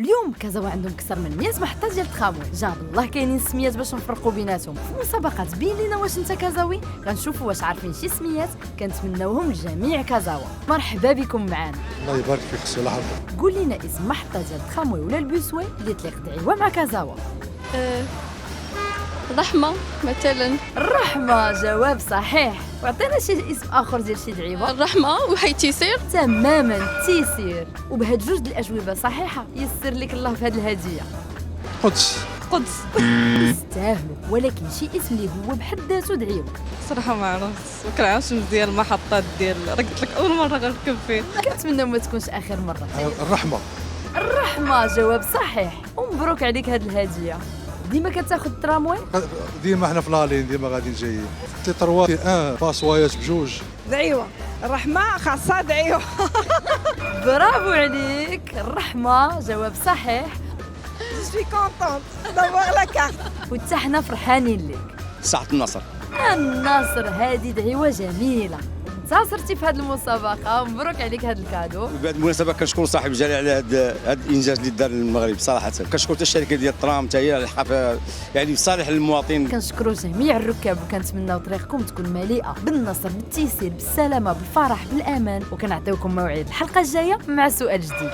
اليوم كازاوا عندهم اكثر من 100 محطه ديال التراموي. جاب الله كاينين سميات باش نفرقوا بيناتهم. في مسابقات بين لينا واش انت كازاوي، غنشوفوا واش عارفين شي سميات كنتمناوهم لجميع كازاوا. مرحبا بكم معنا. الله يبارك فيك سي الحرب. قول لنا اسم محطه ديال التراموي ولا البوسوي اللي تليق دعيوه مع كازاوا. رحمة مثلا. الرحمة جواب صحيح. وعطينا شي اسم آخر ديال شي دعيوة. الرحمة وحي تيسير. تماما تيسير. وبهاد جوج د الأجوبة صحيحة يسر لك الله في هاد الهدية. قدس. يستاهلوا، ولكن شي اسم اللي هو بحد ذاته دعيوة. صراحة ما عرفتش، ما كنعرفش مزيان المحطات ديال راه قلت لك أول مرة غنركب فيه. كنتمنى ما تكونش آخر مرة. الرحمة جواب صحيح، ومبروك عليك هاد الهدية. ديما كتاخذ التراموي؟ ديما حنا في لالين ديما غاديين جايين. تي 3 تي 1 باسوايات بجوج. دعيوة الرحمة خاصها دعيوة. برافو عليك. الرحمة جواب صحيح. جو سوي كونطونت دافوار لا كارت. وتا حنا فرحانين ليك. ساعة النصر. النصر هذه دعيوة جميلة. انتصرتي في هذه المسابقة، مبروك عليك هذا الكادو. بهذه المناسبة كنشكر صاحب الجلالة على هذا الإنجاز اللي دار للمغرب صراحة. كنشكر حتى الشركة ديال الترام حتى هي يعني في صالح المواطن. كنشكروا جميع الركاب وكنتمناو طريقكم تكون مليئة بالنصر بالتيسير بالسلامة بالفرح بالأمان، وكنعطيوكم موعد الحلقة الجاية مع سؤال جديد.